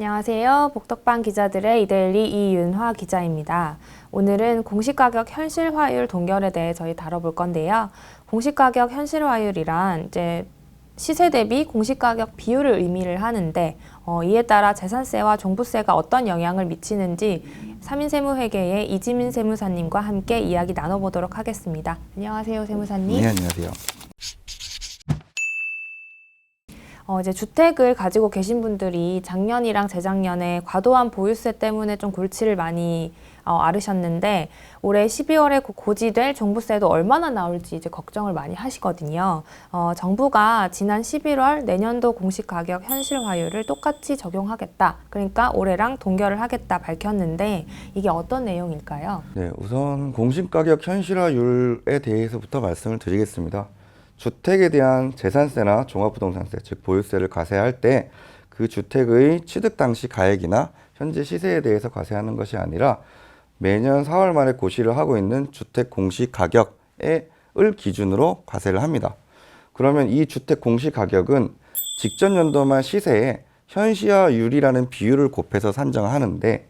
안녕하세요. 복덕방 기자들의 이데일리 이윤화 기자입니다. 오늘은 공시가격 현실화율 동결에 대해 저희 다뤄볼 건데요. 공시가격 현실화율이란 이제 시세 대비 공시가격 비율을 의미를 하는데 이에 따라 재산세와 종부세가 어떤 영향을 미치는지 삼인세무회계의 이지민 세무사님과 함께 이야기 나눠보도록 하겠습니다. 안녕하세요, 세무사님. 네, 안녕하세요. 이제 주택을 가지고 계신 분들이 작년이랑 재작년에 과도한 보유세 때문에 좀 골치를 많이 앓으셨는데 올해 12월에 고지될 종부세도 얼마나 나올지 이제 걱정을 많이 하시거든요. 정부가 지난 11월 내년도 공시가격 현실화율을 똑같이 적용하겠다. 그러니까 올해랑 동결을 하겠다 밝혔는데 이게 어떤 내용일까요? 네, 우선 공시가격 현실화율에 대해서부터 말씀을 드리겠습니다. 주택에 대한 재산세나 종합부동산세, 즉 보유세를 과세할 때 그 주택의 취득 당시 가액이나 현재 시세에 대해서 과세하는 것이 아니라 매년 4월 말에 고시를 하고 있는 주택 공시가격을 기준으로 과세를 합니다. 그러면 이 주택 공시가격은 직전 연도만 시세에 현시화율이라는 비율을 곱해서 산정하는데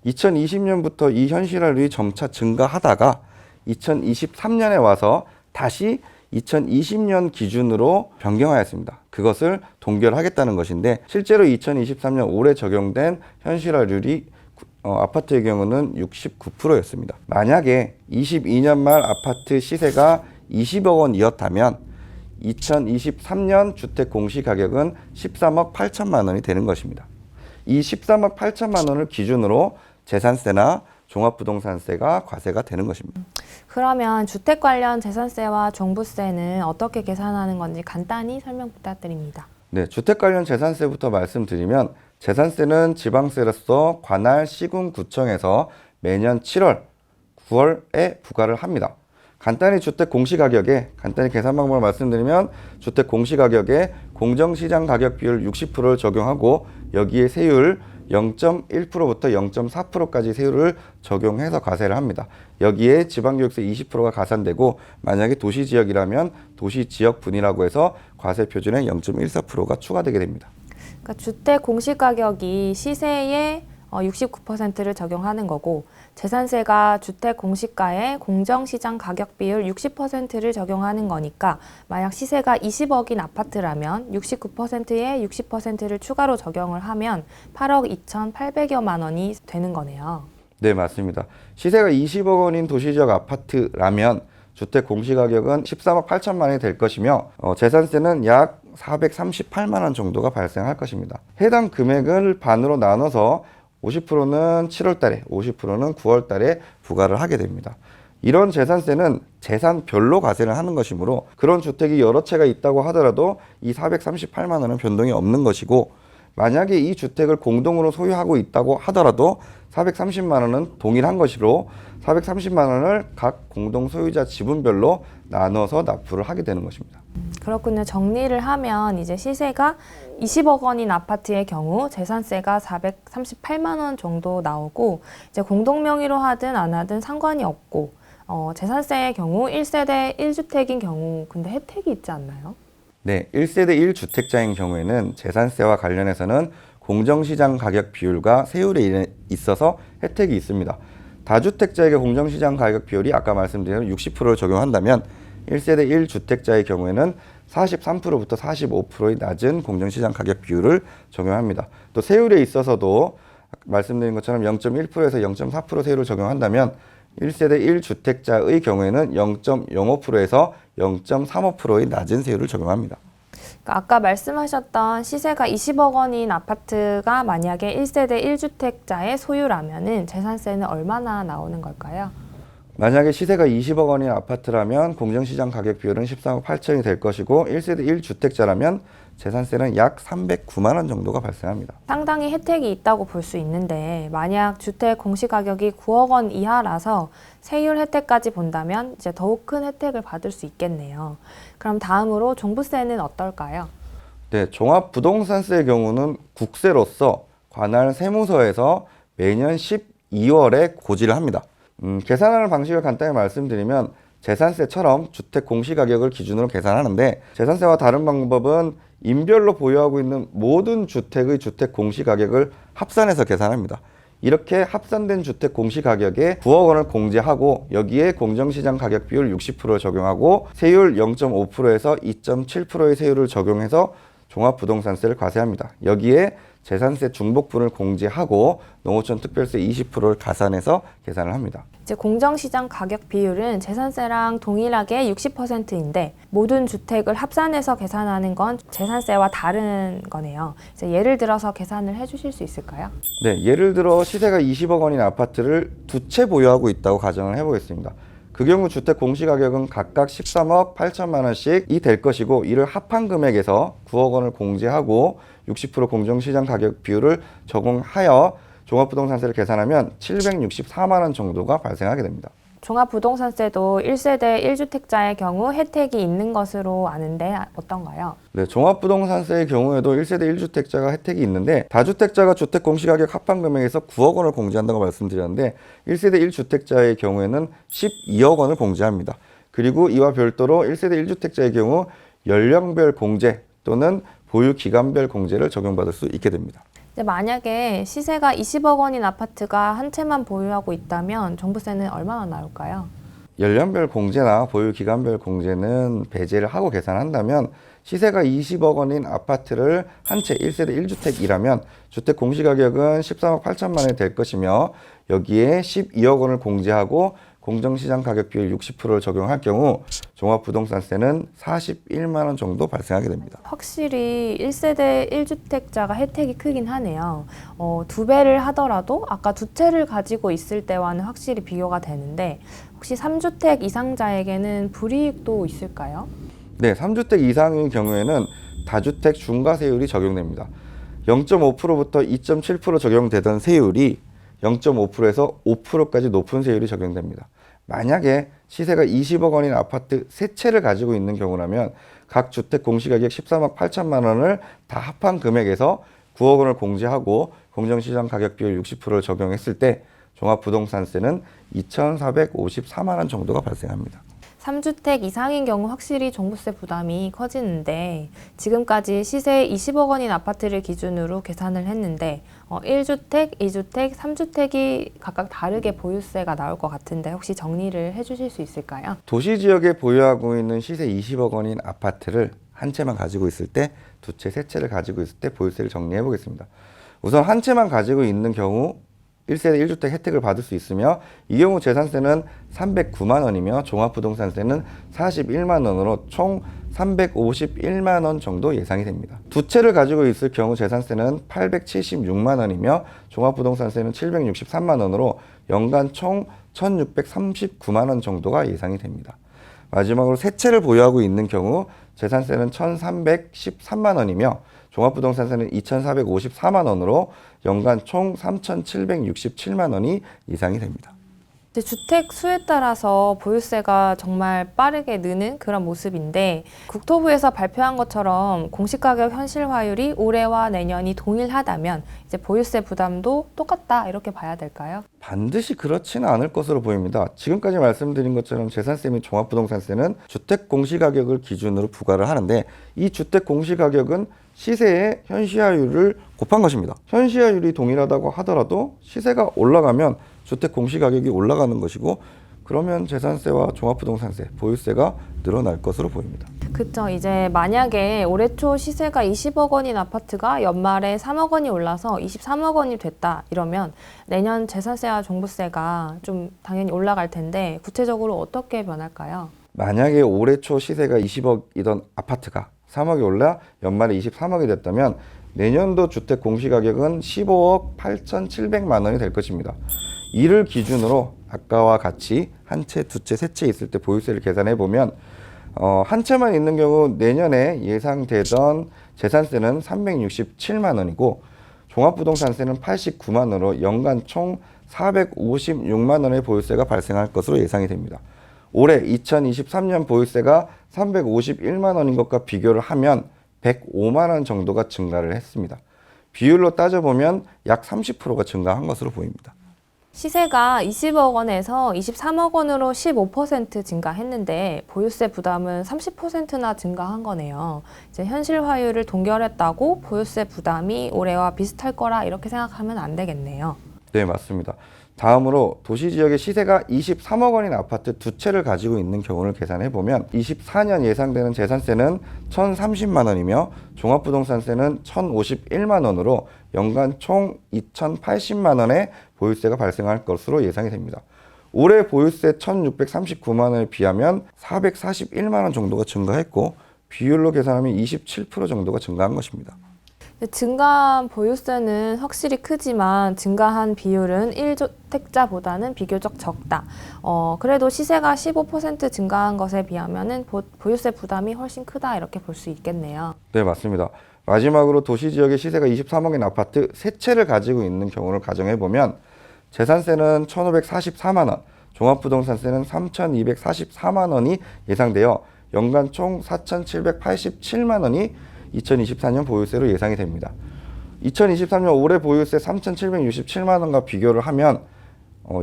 2020년부터 이 현실화율이 점차 증가하다가 2023년에 와서 다시 2020년 기준으로 변경하였습니다. 그것을 동결하겠다는 것인데 실제로 2023년 올해 적용된 현실화율이 아파트의 경우는 69%였습니다. 만약에 22년 말 아파트 시세가 20억 원이었다면 2023년 주택 공시가격은 13억 8천만 원이 되는 것입니다. 이 13억 8천만 원을 기준으로 재산세나 종합부동산세가 과세가 되는 것입니다. 그러면 주택 관련 재산세와 종부세는 어떻게 계산하는 건지 간단히 설명 부탁드립니다. 네, 주택 관련 재산세부터 말씀드리면 재산세는 지방세로서 관할 시군구청에서 매년 7월, 9월에 부과를 합니다. 간단히 주택 공시가격에 간단히 계산 방법을 말씀드리면 주택 공시가격에 공정시장 가격 비율 60%를 적용하고 여기에 세율 0.1%부터 0.4%까지 세율을 적용해서 과세를 합니다. 여기에 지방교육세 20%가 가산되고 만약에 도시지역이라면 도시지역분이라고 해서 과세 표준에 0.14%가 추가되게 됩니다. 그러니까 주택 공시가격이 시세의 69%를 적용하는 거고 재산세가 주택 공시가의 공정시장 가격 비율 60%를 적용하는 거니까 만약 시세가 20억인 아파트라면 69%에 60%를 추가로 적용을 하면 8억 2,800여만 원이 되는 거네요. 네, 맞습니다. 시세가 20억 원인 도시지역 아파트라면 주택 공시가격은 13억 8천만 원이 될 것이며 재산세는 약 438만 원 정도가 발생할 것입니다. 해당 금액을 반으로 나눠서 50%는 7월 달에, 50%는 9월 달에 부과를 하게 됩니다. 이런 재산세는 재산별로 과세를 하는 것이므로 그런 주택이 여러 채가 있다고 하더라도 이 438만 원은 변동이 없는 것이고 만약에 이 주택을 공동으로 소유하고 있다고 하더라도 430만 원은 동일한 것이로 430만 원을 각 공동 소유자 지분별로 나눠서 납부를 하게 되는 것입니다. 그렇군요. 정리를 하면 이제 시세가 20억 원인 아파트의 경우 재산세가 438만 원 정도 나오고 이제 공동 명의로 하든 안 하든 상관이 없고 재산세의 경우 1세대 1주택인 경우 근데 혜택이 있지 않나요? 네, 1세대 1주택자인 경우에는 재산세와 관련해서는 공정시장 가격 비율과 세율에 있어서 혜택이 있습니다. 다주택자에게 공정시장 가격 비율이 아까 말씀드린 60%를 적용한다면 1세대 1주택자의 경우에는 43%부터 45%의 낮은 공정시장 가격 비율을 적용합니다. 또 세율에 있어서도 말씀드린 것처럼 0.1%에서 0.4% 세율을 적용한다면 1세대 1주택자의 경우에는 0.05%에서 0.35%의 낮은 세율을 적용합니다. 그러니까 아까 말씀하셨던 시세가 20억 원인 아파트가 만약에 1세대 1주택자의 소유라면은 재산세는 얼마나 나오는 걸까요? 만약에 시세가 20억 원인 아파트라면 공정시장 가격 비율은 13억 8천이 될 것이고 1세대 1주택자라면 재산세는 약 309만 원 정도가 발생합니다. 상당히 혜택이 있다고 볼 수 있는데 만약 주택 공시가격이 9억 원 이하라서 세율 혜택까지 본다면 이제 더욱 큰 혜택을 받을 수 있겠네요. 그럼 다음으로 종부세는 어떨까요? 네, 종합부동산세의 경우는 국세로서 관할 세무서에서 매년 12월에 고지를 합니다. 계산하는 방식을 간단히 말씀드리면 재산세처럼 주택 공시가격을 기준으로 계산하는데 재산세와 다른 방법은 인별로 보유하고 있는 모든 주택의 주택 공시가격을 합산해서 계산합니다. 이렇게 합산된 주택 공시가격에 9억 원을 공제하고 여기에 공정시장 가격 비율 60%를 적용하고 세율 0.5%에서 2.7%의 세율을 적용해서 종합부동산세를 과세합니다. 여기에 재산세 중복분을 공제하고 농어촌 특별세 20%를 가산해서 계산을 합니다. 이제 공정시장 가격 비율은 재산세랑 동일하게 60%인데 모든 주택을 합산해서 계산하는 건 재산세와 다른 거네요. 이제 예를 들어서 계산을 해주실 수 있을까요? 네, 예를 들어 시세가 20억 원인 아파트를 두 채 보유하고 있다고 가정을 해보겠습니다. 그 경우 주택 공시가격은 각각 13억 8천만 원씩이 될 것이고 이를 합한 금액에서 9억 원을 공제하고 60% 공정시장 가격 비율을 적용하여 종합부동산세를 계산하면 764만 원 정도가 발생하게 됩니다. 종합부동산세도 1세대 1주택자의 경우 혜택이 있는 것으로 아는데 어떤가요? 네, 종합부동산세의 경우에도 1세대 1주택자가 혜택이 있는데 다주택자가 주택 공시가격 합한 금액에서 9억 원을 공제한다고 말씀드렸는데 1세대 1주택자의 경우에는 12억 원을 공제합니다. 그리고 이와 별도로 1세대 1주택자의 경우 연령별 공제 또는 보유기간별 공제를 적용받을 수 있게 됩니다. 만약에 시세가 20억 원인 아파트가 한 채만 보유하고 있다면 종부세는 얼마나 나올까요? 연령별 공제나 보유기간별 공제는 배제를 하고 계산한다면 시세가 20억 원인 아파트를 한 채 1세대 1주택이라면 주택 공시가격은 13억 8천만 원이 될 것이며 여기에 12억 원을 공제하고 공정시장 가격 비율 60%를 적용할 경우 종합부동산세는 41만 원 정도 발생하게 됩니다. 확실히 1세대 1주택자가 혜택이 크긴 하네요. 두 배를 하더라도 아까 두 채를 가지고 있을 때와는 확실히 비교가 되는데 혹시 3주택 이상자에게는 불이익도 있을까요? 네, 3주택 이상의 경우에는 다주택 중과세율이 적용됩니다. 0.5%부터 2.7% 적용되던 세율이 0.5%에서 5%까지 높은 세율이 적용됩니다. 만약에 시세가 20억 원인 아파트 세 채를 가지고 있는 경우라면 각 주택 공시가격 13억 8천만 원을 다 합한 금액에서 9억 원을 공제하고 공정시장 가격 비율 60%를 적용했을 때 종합부동산세는 2,454만 원 정도가 발생합니다. 3주택 이상인 경우 확실히 종부세 부담이 커지는데 지금까지 시세 20억 원인 아파트를 기준으로 계산을 했는데 1주택, 2주택, 3주택이 각각 다르게 보유세가 나올 것 같은데 혹시 정리를 해주실 수 있을까요? 도시지역에 보유하고 있는 시세 20억 원인 아파트를 한 채만 가지고 있을 때, 두 채, 세 채를 가지고 있을 때 보유세를 정리해 보겠습니다. 우선 한 채만 가지고 있는 경우 1세대 1주택 혜택을 받을 수 있으며 이 경우 재산세는 309만 원이며 종합부동산세는 41만 원으로 총 351만 원 정도 예상이 됩니다. 두 채를 가지고 있을 경우 재산세는 876만 원이며 종합부동산세는 763만 원으로 연간 총 1639만 원 정도가 예상이 됩니다. 마지막으로 세 채를 보유하고 있는 경우 재산세는 1313만 원이며 종합부동산세는 2454만 원으로 연간 총 3767만 원이 예상이 됩니다. 주택 수에 따라서 보유세가 정말 빠르게 느는 그런 모습인데 국토부에서 발표한 것처럼 공시가격 현실화율이 올해와 내년이 동일하다면 이제 보유세 부담도 똑같다 이렇게 봐야 될까요? 반드시 그렇지는 않을 것으로 보입니다. 지금까지 말씀드린 것처럼 재산세 및 종합부동산세는 주택 공시가격을 기준으로 부과를 하는데 이 주택 공시가격은 시세의 현시화율을 곱한 것입니다. 현시화율이 동일하다고 하더라도 시세가 올라가면 주택 공시가격이 올라가는 것이고 그러면 재산세와 종합부동산세, 보유세가 늘어날 것으로 보입니다. 그렇죠. 이제 만약에 올해 초 시세가 20억 원인 아파트가 연말에 3억 원이 올라서 23억 원이 됐다 이러면 내년 재산세와 종부세가 좀 당연히 올라갈 텐데 구체적으로 어떻게 변할까요? 만약에 올해 초 시세가 20억이던 아파트가 3억이 올라 연말에 23억이 됐다면 내년도 주택 공시가격은 15억 8,700만 원이 될 것입니다. 이를 기준으로 아까와 같이 한 채, 두 채, 세 채 있을 때 보유세를 계산해 보면 한 채만 있는 경우 내년에 예상되던 재산세는 367만 원이고 종합부동산세는 89만 원으로 연간 총 456만 원의 보유세가 발생할 것으로 예상이 됩니다. 올해 2023년 보유세가 351만 원인 것과 비교를 하면 105만 원 정도가 증가를 했습니다. 비율로 따져보면 약 30%가 증가한 것으로 보입니다. 시세가 20억 원에서 23억 원으로 15% 증가했는데 보유세 부담은 30%나 증가한 거네요. 이제 현실화율을 동결했다고 보유세 부담이 올해와 비슷할 거라 이렇게 생각하면 안 되겠네요. 네, 맞습니다. 다음으로 도시 지역의 시세가 23억 원인 아파트 두 채를 가지고 있는 경우를 계산해 보면 24년 예상되는 재산세는 1,030만 원이며 종합부동산세는 1,051만 원으로 연간 총 2,080만 원의 보유세가 발생할 것으로 예상이 됩니다. 올해 보유세 1,639만 원에 비하면 441만 원 정도가 증가했고 비율로 계산하면 27% 정도가 증가한 것입니다. 증가한 보유세는 확실히 크지만 증가한 비율은 1주택자보다는 비교적 적다. 그래도 시세가 15% 증가한 것에 비하면은 보유세 부담이 훨씬 크다 이렇게 볼 수 있겠네요. 네, 맞습니다. 마지막으로 도시 지역의 시세가 23억인 아파트 세 채를 가지고 있는 경우를 가정해 보면 재산세는 1,544만 원, 종합부동산세는 3,244만 원이 예상되어 연간 총 4,787만 원이 2024년 보유세로 예상이 됩니다. 2023년 올해 보유세 3,767만 원과 비교를 하면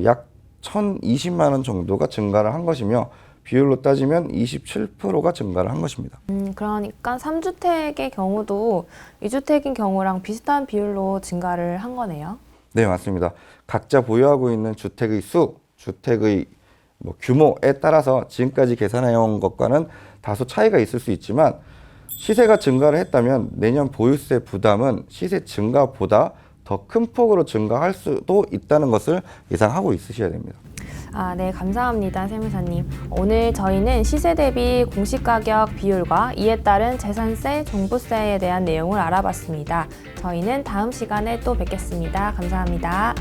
약 1,020만 원 정도가 증가를 한 것이며 비율로 따지면 27%가 증가를 한 것입니다. 그러니까 3주택의 경우도 2주택인 경우랑 비슷한 비율로 증가를 한 거네요. 네, 맞습니다. 각자 보유하고 있는 주택의 수, 주택의 규모에 따라서 지금까지 계산해온 것과는 다소 차이가 있을 수 있지만 시세가 증가를 했다면 내년 보유세 부담은 시세 증가보다 더 큰 폭으로 증가할 수도 있다는 것을 예상하고 있으셔야 됩니다. 네, 감사합니다, 세무사님. 오늘 저희는 시세 대비 공시가격 비율과 이에 따른 재산세, 종부세에 대한 내용을 알아봤습니다. 저희는 다음 시간에 또 뵙겠습니다. 감사합니다.